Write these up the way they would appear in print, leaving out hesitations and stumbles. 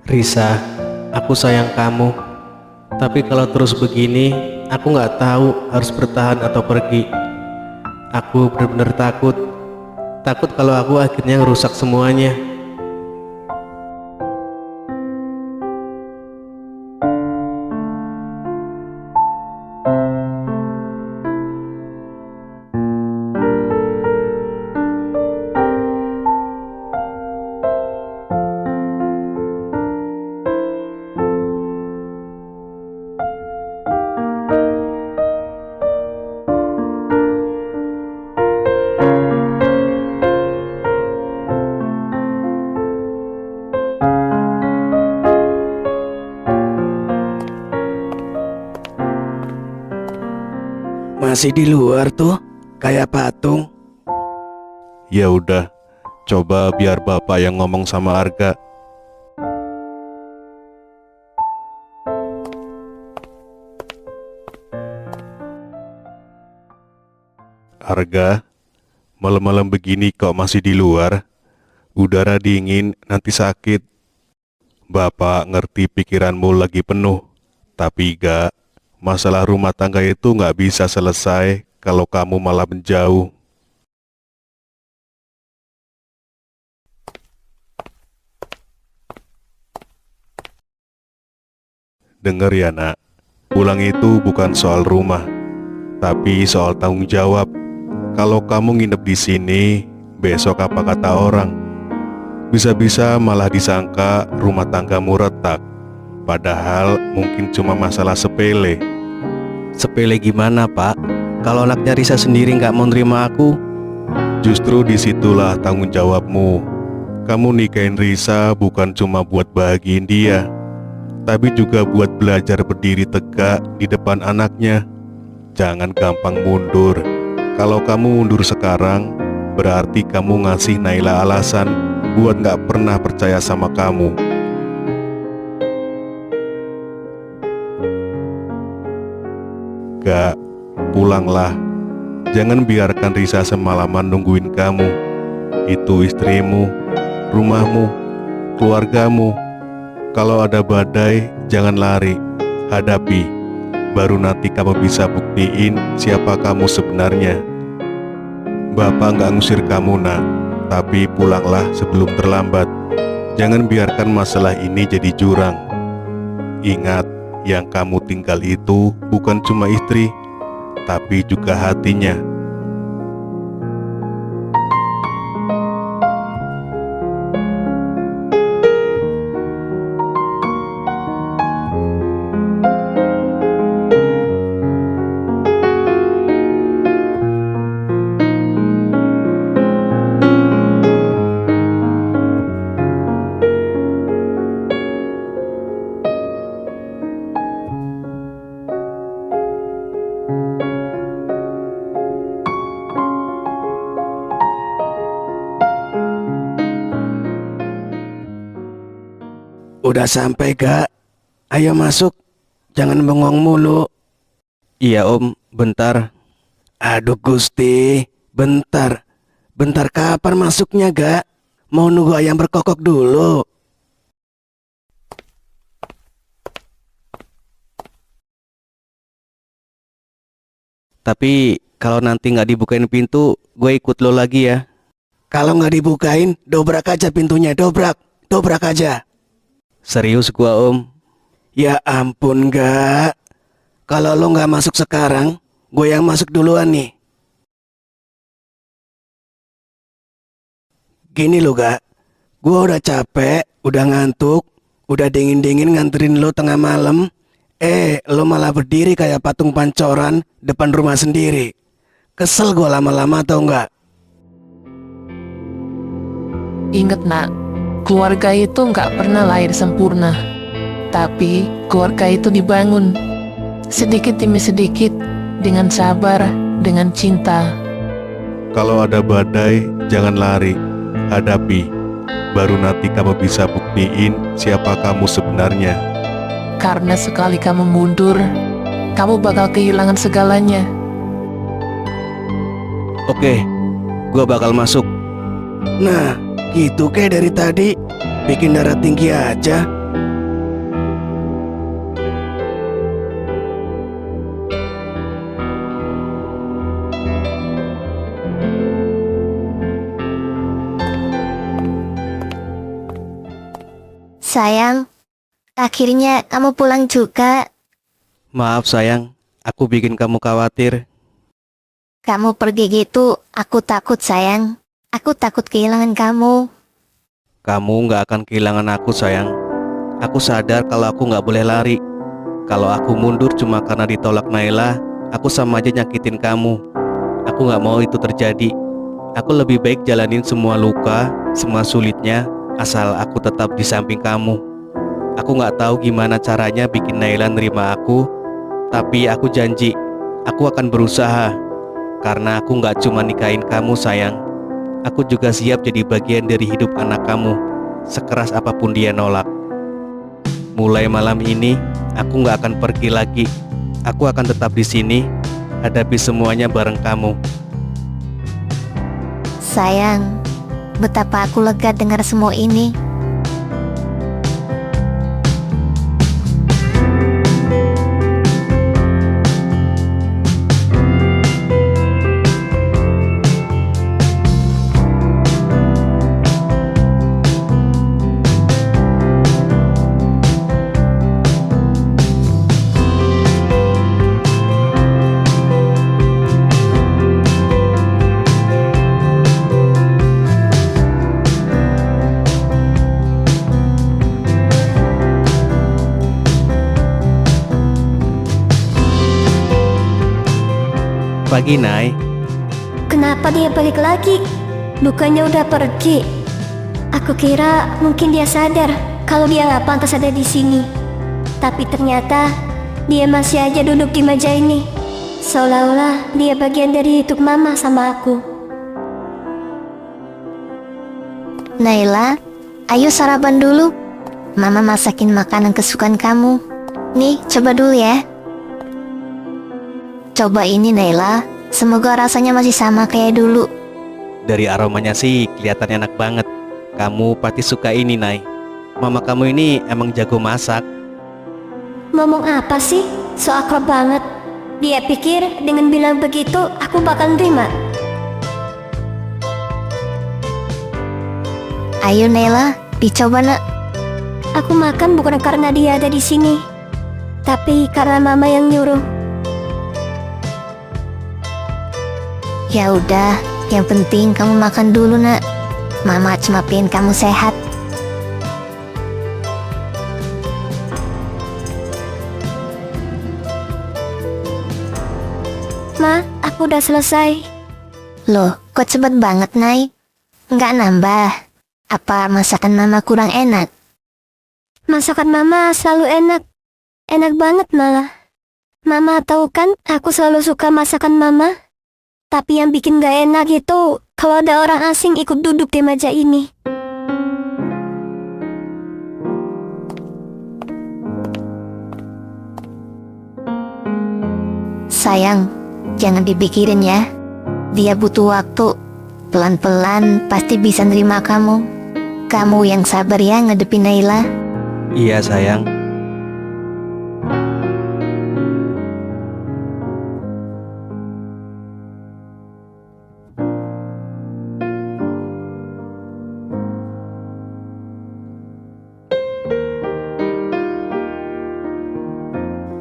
Risa, aku sayang kamu. Tapi kalau terus begini, aku nggak tahu harus bertahan atau pergi. Aku benar-benar takut. Takut kalau aku akhirnya ngerusak semuanya. Masih di luar tuh, kayak patung. Ya udah, coba biar bapak yang ngomong sama Arga. Arga, malam-malam begini kok masih di luar? Udara dingin, nanti sakit. Bapak ngerti pikiranmu lagi penuh, tapi gak, masalah rumah tangga itu gak bisa selesai kalau kamu malah menjauh. Dengar ya nak, pulang itu bukan soal rumah, tapi soal tanggung jawab. Kalau kamu nginep di sini, besok apa kata orang? Bisa-bisa malah disangka rumah tanggamu retak. Padahal mungkin cuma masalah sepele. Sepele gimana, Pak? Kalau anaknya Risa sendiri nggak mau nerima aku. Justru disitulah tanggung jawabmu. Kamu nikahin Risa bukan cuma buat bahagiin dia, tapi juga buat belajar berdiri tegak di depan anaknya. Jangan gampang mundur. Kalau kamu mundur sekarang, berarti kamu ngasih Naila alasan buat gak pernah percaya sama kamu. Gak, pulanglah. Jangan biarkan Risa semalaman nungguin kamu. Itu istrimu, rumahmu, keluargamu. Kalau ada badai, jangan lari, hadapi. Baru nanti kamu bisa buktiin siapa kamu sebenarnya. Bapak gak ngusir kamu nak, tapi pulanglah sebelum terlambat. Jangan biarkan masalah ini jadi jurang. Ingat, yang kamu tinggal itu bukan cuma istri, tapi juga hatinya. Udah sampai gak? Ayo masuk, jangan bengong mulu. Iya Om, bentar. Aduh Gusti, bentar. Bentar kapan masuknya gak? Mau nunggu ayam berkokok dulu. Tapi kalau nanti nggak dibukain pintu, gue ikut lo lagi ya. Kalau nggak dibukain, dobrak aja pintunya, dobrak. Dobrak aja. Serius gua Om. Ya ampun gak. Kalau lo nggak masuk sekarang, gue yang masuk duluan nih. Gini lo gak, gue udah capek, udah ngantuk, udah dingin-dingin nganterin lo tengah malam. Lo malah berdiri kayak patung pancoran depan rumah sendiri. Kesel gue lama-lama tau gak? Ingat nak, keluarga itu nggak pernah lahir sempurna. Tapi keluarga itu dibangun sedikit demi sedikit, dengan sabar, dengan cinta. Kalau ada badai, jangan lari, hadapi. Baru nanti kamu bisa buktiin siapa kamu sebenarnya. Karena sekali kamu mundur, kamu bakal kehilangan segalanya. Oke, gua bakal masuk. Nah, gitu kayak dari tadi. Bikin darah tinggi aja. sayang. Akhirnya kamu pulang juga. Maaf sayang, aku bikin kamu khawatir. Kamu pergi gitu, aku takut sayang. Aku takut kehilangan kamu. Kamu nggak akan kehilangan aku sayang. Aku sadar kalau aku nggak boleh lari. Kalau aku mundur cuma karena ditolak Naila, aku sama aja nyakitin kamu. Aku nggak mau itu terjadi. Aku lebih baik jalanin semua luka, semua sulitnya, asal aku tetap di samping kamu. Aku nggak tahu gimana caranya bikin Naila nerima aku, tapi aku janji, aku akan berusaha. Karena aku nggak cuma nikahin kamu sayang, aku juga siap jadi bagian dari hidup anak kamu, sekeras apapun dia nolak. Mulai malam ini, aku nggak akan pergi lagi. Aku akan tetap di sini, hadapi semuanya bareng kamu. Sayang, betapa aku lega dengar semua ini. Pagi Nay, Kenapa dia balik lagi? Bukannya udah pergi? Aku kira mungkin dia sadar kalau dia nggak pantas ada di sini. Tapi ternyata dia masih aja duduk di meja ini. Seolah-olah dia bagian dari hidup mama sama aku. Naila, ayo sarapan dulu. Mama masakin makanan kesukaan kamu. Nih, coba dulu ya. Coba ini Naila, semoga rasanya masih sama kayak dulu. dari aromanya sih kelihatannya enak banget. Kamu pasti suka ini Nay. Mama kamu ini emang jago masak. Ngomong apa sih? So akrab banget. Dia pikir dengan bilang begitu aku bakal terima. Ayo Naila, dicoba nak. Aku makan bukan karena dia ada di sini, tapi karena mama yang nyuruh. Ya udah, yang penting kamu makan dulu nak. Mama cuma pengen kamu sehat. Ma, aku udah selesai. Loh, kok cepet banget Nay? Nggak nambah? Apa masakan mama kurang enak? Masakan mama selalu enak. Enak banget malah. Mama tahu kan aku selalu suka masakan mama. Tapi yang bikin gak enak itu kalau ada orang asing ikut duduk di meja ini. Sayang, jangan dipikirin ya. Dia butuh waktu. Pelan-pelan pasti bisa nerima kamu. Kamu yang sabar ya ngadepin Naila. Iya sayang.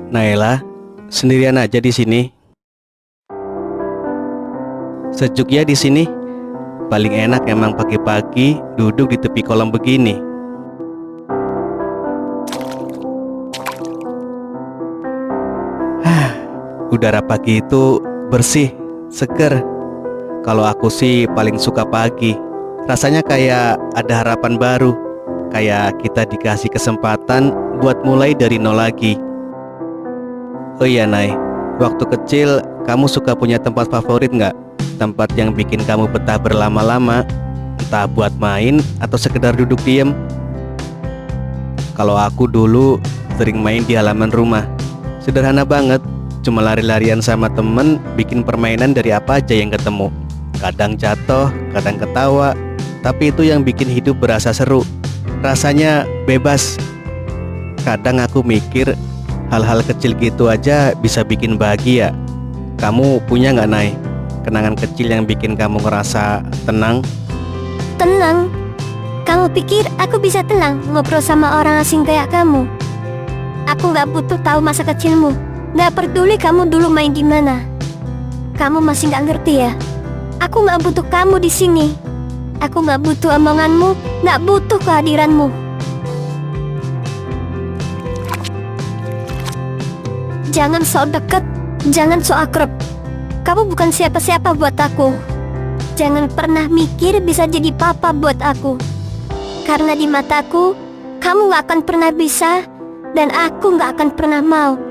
Naila, sendirian aja di sini. Sejuk ya di sini. Paling enak emang pagi-pagi duduk di tepi kolam begini. Udara pagi itu bersih, seger. Kalau aku sih paling suka pagi. Rasanya kayak ada harapan baru. Kayak kita dikasih kesempatan buat mulai dari nol lagi. Oh iya Nay, waktu kecil kamu suka punya tempat favorit nggak? Tempat yang bikin kamu betah berlama-lama, entah buat main atau sekedar duduk diem. Kalau aku dulu sering main di halaman rumah. Sederhana banget, cuma lari-larian sama temen, bikin permainan dari apa aja yang ketemu. Kadang jatuh, kadang ketawa, tapi itu yang bikin hidup berasa seru. Rasanya bebas. Kadang aku mikir, hal-hal kecil gitu aja bisa bikin bahagia. Kamu punya nggak Nay? Kenangan kecil yang bikin kamu ngerasa tenang? Tenang. Kamu pikir aku bisa tenang ngobrol sama orang asing kayak kamu? Aku gak butuh tahu masa kecilmu. Gak peduli kamu dulu main di mana. Kamu masih gak ngerti ya? Aku gak butuh kamu di sini. Aku gak butuh omonganmu, gak butuh kehadiranmu. Jangan sok deket, jangan sok akrab. Kamu bukan siapa-siapa buat aku. Jangan pernah mikir bisa jadi papa buat aku. Karena di mataku, kamu gak akan pernah bisa, dan aku gak akan pernah mau.